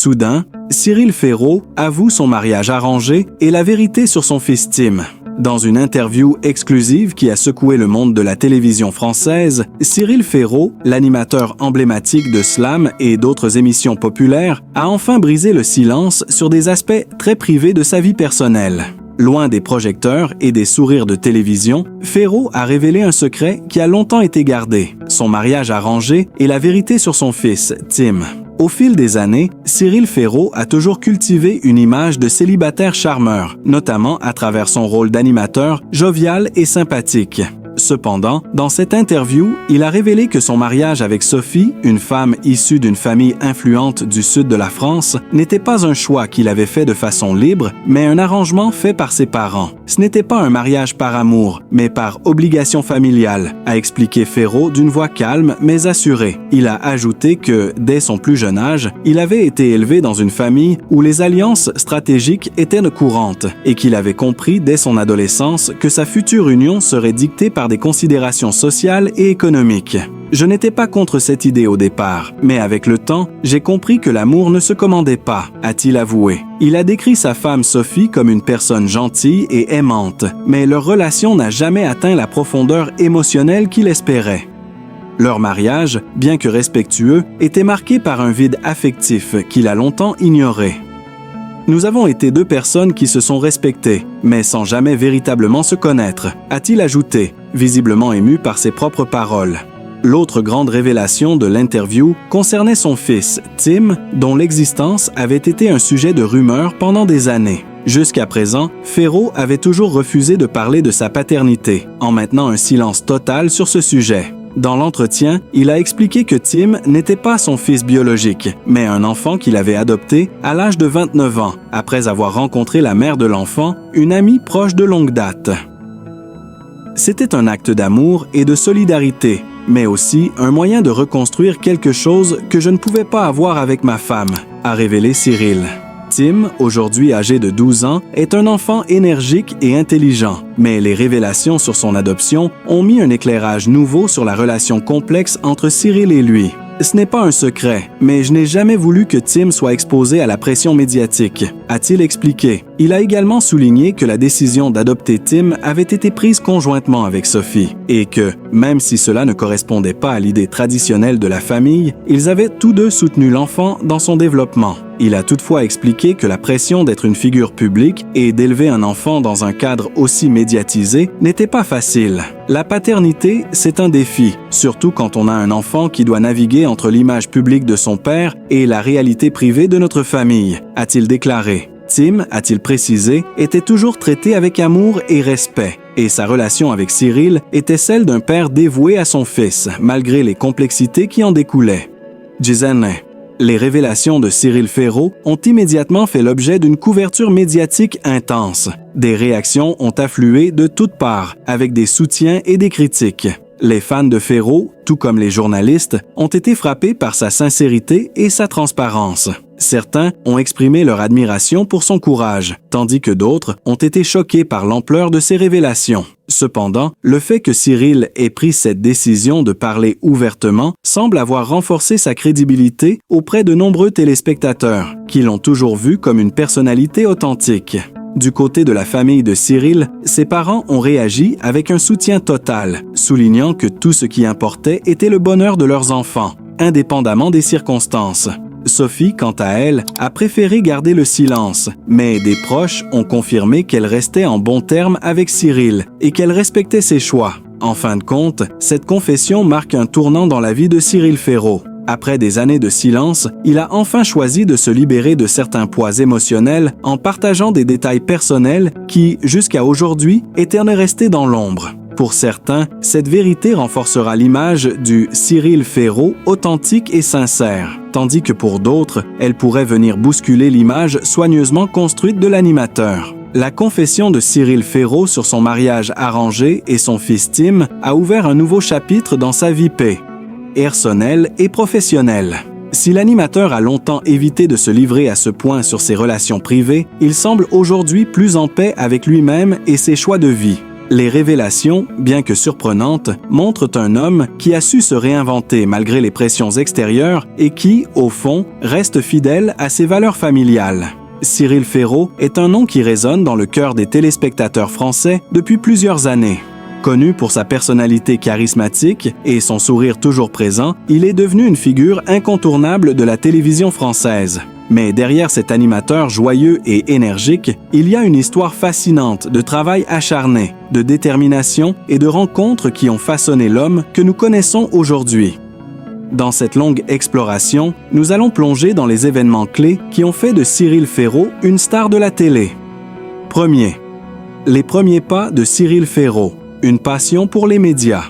Soudain, Cyril Ferraud avoue son mariage arrangé et la vérité sur son fils Tim. Dans une interview exclusive qui a secoué le monde de la télévision française, Cyril Ferraud, l'animateur emblématique de Slam et d'autres émissions populaires, a enfin brisé le silence sur des aspects très privés de sa vie personnelle. Loin des projecteurs et des sourires de télévision, Ferraud a révélé un secret qui a longtemps été gardé, son mariage arrangé et la vérité sur son fils, Tim. Au fil des années, Cyril Ferraud a toujours cultivé une image de célibataire charmeur, notamment à travers son rôle d'animateur jovial et sympathique. Cependant, dans cette interview, il a révélé que son mariage avec Sophie, une femme issue d'une famille influente du sud de la France, n'était pas un choix qu'il avait fait de façon libre, mais un arrangement fait par ses parents. Ce n'était pas un mariage par amour, mais par obligation familiale, a expliqué Ferraud d'une voix calme mais assurée. Il a ajouté que, dès son plus jeune âge, il avait été élevé dans une famille où les alliances stratégiques étaient courantes et qu'il avait compris dès son adolescence que sa future union serait dictée par des considérations sociales et économiques. Je n'étais pas contre cette idée au départ, mais avec le temps, j'ai compris que l'amour ne se commandait pas, a-t-il avoué. Il a décrit sa femme Sophie comme une personne gentille et aimante, mais leur relation n'a jamais atteint la profondeur émotionnelle qu'il espérait. Leur mariage, bien que respectueux, était marqué par un vide affectif qu'il a longtemps ignoré. Nous avons été deux personnes qui se sont respectées, mais sans jamais véritablement se connaître, a-t-il ajouté, visiblement ému par ses propres paroles. L'autre grande révélation de l'interview concernait son fils, Tim, dont l'existence avait été un sujet de rumeur pendant des années. Jusqu'à présent, Ferraud avait toujours refusé de parler de sa paternité, en maintenant un silence total sur ce sujet. Dans l'entretien, il a expliqué que Tim n'était pas son fils biologique, mais un enfant qu'il avait adopté à l'âge de 29 ans, après avoir rencontré la mère de l'enfant, une amie proche de longue date. C'était un acte d'amour et de solidarité, mais aussi un moyen de reconstruire quelque chose que je ne pouvais pas avoir avec ma femme, a révélé Cyril. Tim, aujourd'hui âgé de 12 ans, est un enfant énergique et intelligent, mais les révélations sur son adoption ont mis un éclairage nouveau sur la relation complexe entre Cyril et lui. Ce n'est pas un secret, mais je n'ai jamais voulu que Tim soit exposé à la pression médiatique, a-t-il expliqué. Il a également souligné que la décision d'adopter Tim avait été prise conjointement avec Sophie et que, même si cela ne correspondait pas à l'idée traditionnelle de la famille, ils avaient tous deux soutenu l'enfant dans son développement. Il a toutefois expliqué que la pression d'être une figure publique et d'élever un enfant dans un cadre aussi médiatisé n'était pas facile. La paternité, c'est un défi, surtout quand on a un enfant qui doit naviguer entre l'image publique de son père et la réalité privée de notre famille, a-t-il déclaré. Tim, a-t-il précisé, était toujours traité avec amour et respect, et sa relation avec Cyril était celle d'un père dévoué à son fils, malgré les complexités qui en découlaient. Gisèle. Les révélations de Cyril Ferraud ont immédiatement fait l'objet d'une couverture médiatique intense. Des réactions ont afflué de toutes parts, avec des soutiens et des critiques. Les fans de Ferraud, tout comme les journalistes, ont été frappés par sa sincérité et sa transparence. Certains ont exprimé leur admiration pour son courage, tandis que d'autres ont été choqués par l'ampleur de ses révélations. Cependant, le fait que Cyril ait pris cette décision de parler ouvertement semble avoir renforcé sa crédibilité auprès de nombreux téléspectateurs, qui l'ont toujours vu comme une personnalité authentique. Du côté de la famille de Cyril, ses parents ont réagi avec un soutien total, soulignant que tout ce qui importait était le bonheur de leurs enfants, indépendamment des circonstances. Sophie, quant à elle, a préféré garder le silence, mais des proches ont confirmé qu'elle restait en bons termes avec Cyril et qu'elle respectait ses choix. En fin de compte, cette confession marque un tournant dans la vie de Cyril Ferraud. Après des années de silence, il a enfin choisi de se libérer de certains poids émotionnels en partageant des détails personnels qui, jusqu'à aujourd'hui, étaient restés dans l'ombre. Pour certains, cette vérité renforcera l'image du Cyril Ferraud authentique et sincère, tandis que pour d'autres, elle pourrait venir bousculer l'image soigneusement construite de l'animateur. La confession de Cyril Ferraud sur son mariage arrangé et son fils Tim a ouvert un nouveau chapitre dans sa vie personnelle et professionnelle. Si l'animateur a longtemps évité de se livrer à ce point sur ses relations privées, il semble aujourd'hui plus en paix avec lui-même et ses choix de vie. Les révélations, bien que surprenantes, montrent un homme qui a su se réinventer malgré les pressions extérieures et qui, au fond, reste fidèle à ses valeurs familiales. Cyril Ferraud est un nom qui résonne dans le cœur des téléspectateurs français depuis plusieurs années. Connu pour sa personnalité charismatique et son sourire toujours présent, il est devenu une figure incontournable de la télévision française. Mais derrière cet animateur joyeux et énergique, il y a une histoire fascinante de travail acharné, de détermination et de rencontres qui ont façonné l'homme que nous connaissons aujourd'hui. Dans cette longue exploration, nous allons plonger dans les événements clés qui ont fait de Cyril Ferraud une star de la télé. Premier, les premiers pas de Cyril Ferraud, une passion pour les médias.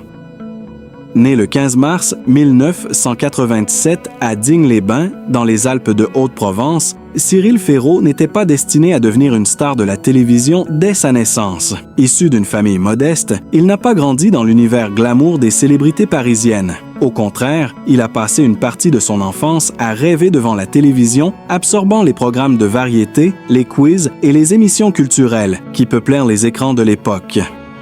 Né le 15 mars 1987 à Digne-les-Bains, dans les Alpes de Haute-Provence, Cyril Ferraud n'était pas destiné à devenir une star de la télévision dès sa naissance. Issu d'une famille modeste, il n'a pas grandi dans l'univers glamour des célébrités parisiennes. Au contraire, il a passé une partie de son enfance à rêver devant la télévision, absorbant les programmes de variété, les quiz et les émissions culturelles qui peuplèrent les écrans de l'époque.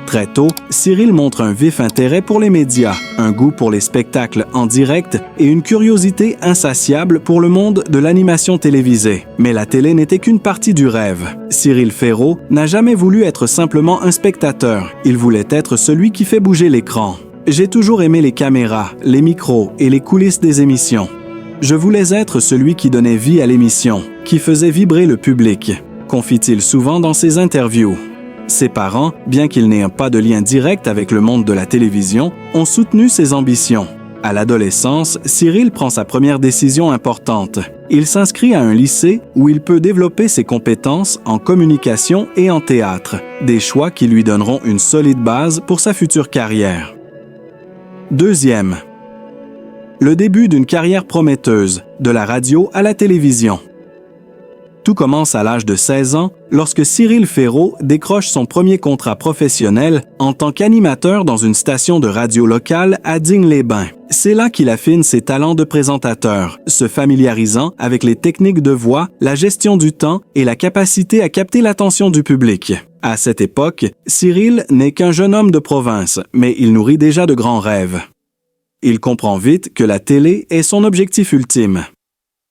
Très tôt, Cyril montre un vif intérêt pour les médias, un goût pour les spectacles en direct et une curiosité insatiable pour le monde de l'animation télévisée. Mais la télé n'était qu'une partie du rêve. Cyril Ferraud n'a jamais voulu être simplement un spectateur, il voulait être celui qui fait bouger l'écran. J'ai toujours aimé les caméras, les micros et les coulisses des émissions. Je voulais être celui qui donnait vie à l'émission, qui faisait vibrer le public, confie-t-il souvent dans ses interviews. Ses parents, bien qu'ils n'aient pas de lien direct avec le monde de la télévision, ont soutenu ses ambitions. À l'adolescence, Cyril prend sa première décision importante. Il s'inscrit à un lycée où il peut développer ses compétences en communication et en théâtre, des choix qui lui donneront une solide base pour sa future carrière. Deuxième, le début d'une carrière prometteuse, de la radio à la télévision. Tout commence à l'âge de 16 ans, lorsque Cyril Ferraud décroche son premier contrat professionnel en tant qu'animateur dans une station de radio locale à Digne-les-Bains. C'est là qu'il affine ses talents de présentateur, se familiarisant avec les techniques de voix, la gestion du temps et la capacité à capter l'attention du public. À cette époque, Cyril n'est qu'un jeune homme de province, mais il nourrit déjà de grands rêves. Il comprend vite que la télé est son objectif ultime.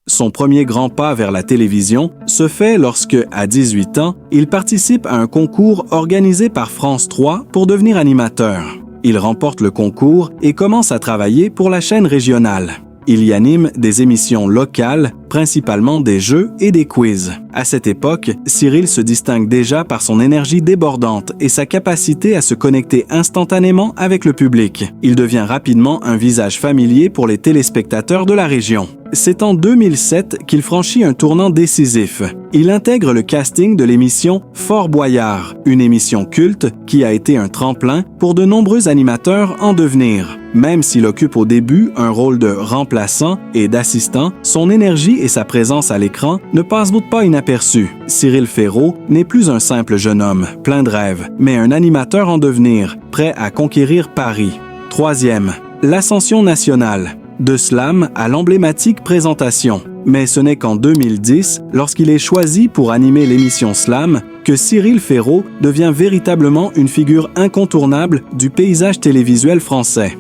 Son premier grand pas vers la télévision se fait lorsque, à 18 ans, il participe à un concours organisé par France 3 pour devenir animateur. Il remporte le concours et commence à travailler pour la chaîne régionale. Il y anime des émissions locales, principalement des jeux et des quiz. À cette époque, Cyril se distingue déjà par son énergie débordante et sa capacité à se connecter instantanément avec le public. Il devient rapidement un visage familier pour les téléspectateurs de la région. C'est en 2007 qu'il franchit un tournant décisif. Il intègre le casting de l'émission Fort Boyard, une émission culte qui a été un tremplin pour de nombreux animateurs en devenir. Même s'il occupe au début un rôle de remplaçant et d'assistant, son énergie et sa présence à l'écran ne passent pas inaperçus. Cyril Ferraud n'est plus un simple jeune homme, plein de rêves, mais un animateur en devenir, prêt à conquérir Paris. Troisième, l'ascension nationale. De Slam à l'emblématique présentation. Mais ce n'est qu'en 2010, lorsqu'il est choisi pour animer l'émission Slam, que Cyril Ferraud devient véritablement une figure incontournable du paysage télévisuel français.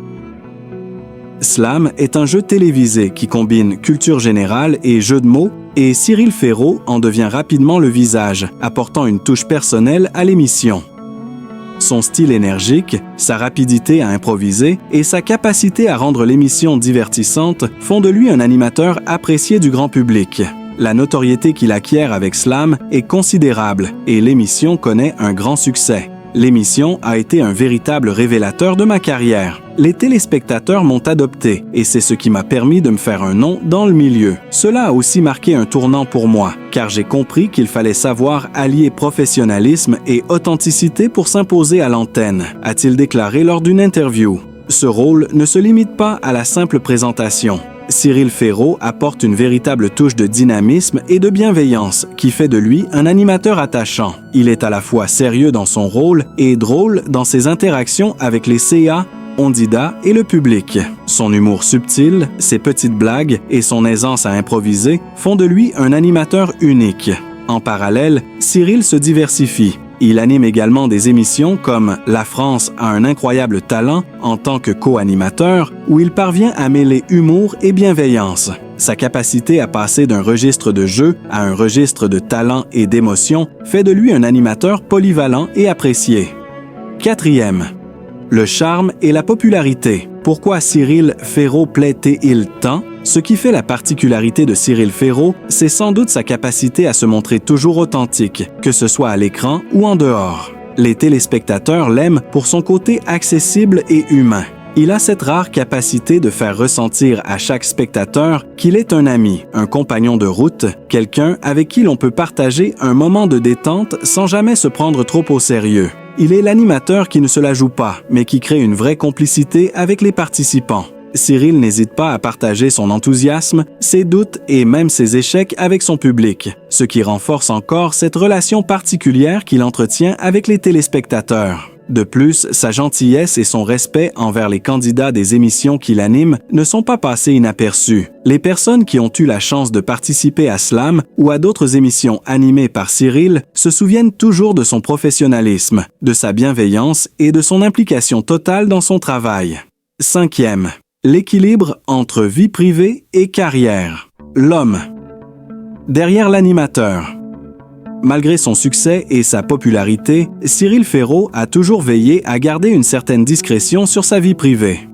Slam est un jeu télévisé qui combine culture générale et jeux de mots, et Cyril Ferraud en devient rapidement le visage, apportant une touche personnelle à l'émission. Son style énergique, sa rapidité à improviser et sa capacité à rendre l'émission divertissante font de lui un animateur apprécié du grand public. La notoriété qu'il acquiert avec Slam est considérable et l'émission connaît un grand succès. L'émission a été un véritable révélateur de ma carrière. Les téléspectateurs m'ont adopté et c'est ce qui m'a permis de me faire un nom dans le milieu. Cela a aussi marqué un tournant pour moi, car j'ai compris qu'il fallait savoir allier professionnalisme et authenticité pour s'imposer à l'antenne, a-t-il déclaré lors d'une interview. Ce rôle ne se limite pas à la simple présentation. Cyril Ferraud apporte une véritable touche de dynamisme et de bienveillance qui fait de lui un animateur attachant. Il est à la fois sérieux dans son rôle et drôle dans ses interactions avec les CA, Ondida et le public. Son humour subtil, ses petites blagues et son aisance à improviser font de lui un animateur unique. En parallèle, Cyril se diversifie. Il anime également des émissions comme La France a un incroyable talent en tant que co-animateur, où il parvient à mêler humour et bienveillance. Sa capacité à passer d'un registre de jeu à un registre de talent et d'émotion fait de lui un animateur polyvalent et apprécié. 4e. Le charme et la popularité. Pourquoi Cyril Féraud plaît-il tant? Ce qui fait la particularité de Cyril Féraud, c'est sans doute sa capacité à se montrer toujours authentique, que ce soit à l'écran ou en dehors. Les téléspectateurs l'aiment pour son côté accessible et humain. Il a cette rare capacité de faire ressentir à chaque spectateur qu'il est un ami, un compagnon de route, quelqu'un avec qui l'on peut partager un moment de détente sans jamais se prendre trop au sérieux. Il est l'animateur qui ne se la joue pas, mais qui crée une vraie complicité avec les participants. Cyril n'hésite pas à partager son enthousiasme, ses doutes et même ses échecs avec son public, ce qui renforce encore cette relation particulière qu'il entretient avec les téléspectateurs. De plus, sa gentillesse et son respect envers les candidats des émissions qu'il anime ne sont pas passés inaperçus. Les personnes qui ont eu la chance de participer à Slam ou à d'autres émissions animées par Cyril se souviennent toujours de son professionnalisme, de sa bienveillance et de son implication totale dans son travail. 5e. L'équilibre entre vie privée et carrière. L'homme. Derrière l'animateur. Malgré son succès et sa popularité, Cyril Féraud a toujours veillé à garder une certaine discrétion sur sa vie privée.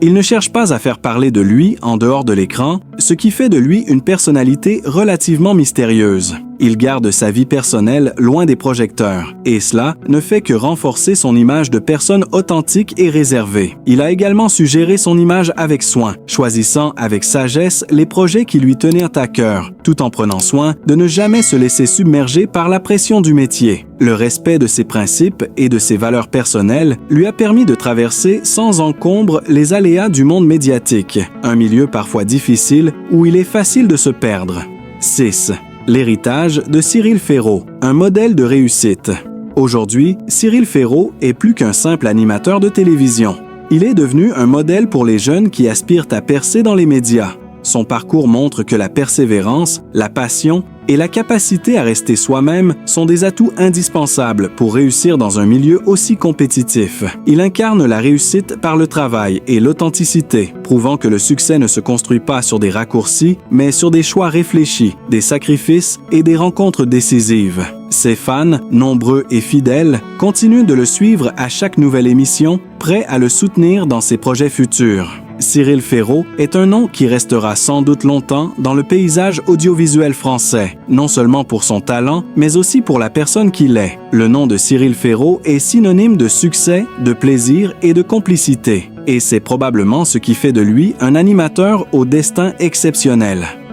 Il ne cherche pas à faire parler de lui en dehors de l'écran, ce qui fait de lui une personnalité relativement mystérieuse. Il garde sa vie personnelle loin des projecteurs, et cela ne fait que renforcer son image de personne authentique et réservée. Il a également su gérer son image avec soin, choisissant avec sagesse les projets qui lui tenaient à cœur, tout en prenant soin de ne jamais se laisser submerger par la pression du métier. Le respect de ses principes et de ses valeurs personnelles lui a permis de traverser sans encombre les aléas du monde médiatique, un milieu parfois difficile où il est facile de se perdre. 6. L'héritage de Cyril Féraud, un modèle de réussite. Aujourd'hui, Cyril Féraud est plus qu'un simple animateur de télévision. Il est devenu un modèle pour les jeunes qui aspirent à percer dans les médias. Son parcours montre que la persévérance, la passion et la capacité à rester soi-même sont des atouts indispensables pour réussir dans un milieu aussi compétitif. Il incarne la réussite par le travail et l'authenticité, prouvant que le succès ne se construit pas sur des raccourcis, mais sur des choix réfléchis, des sacrifices et des rencontres décisives. Ses fans, nombreux et fidèles, continuent de le suivre à chaque nouvelle émission, prêts à le soutenir dans ses projets futurs. Cyril Féraud est un nom qui restera sans doute longtemps dans le paysage audiovisuel français, non seulement pour son talent, mais aussi pour la personne qu'il est. Le nom de Cyril Féraud est synonyme de succès, de plaisir et de complicité. Et c'est probablement ce qui fait de lui un animateur au destin exceptionnel.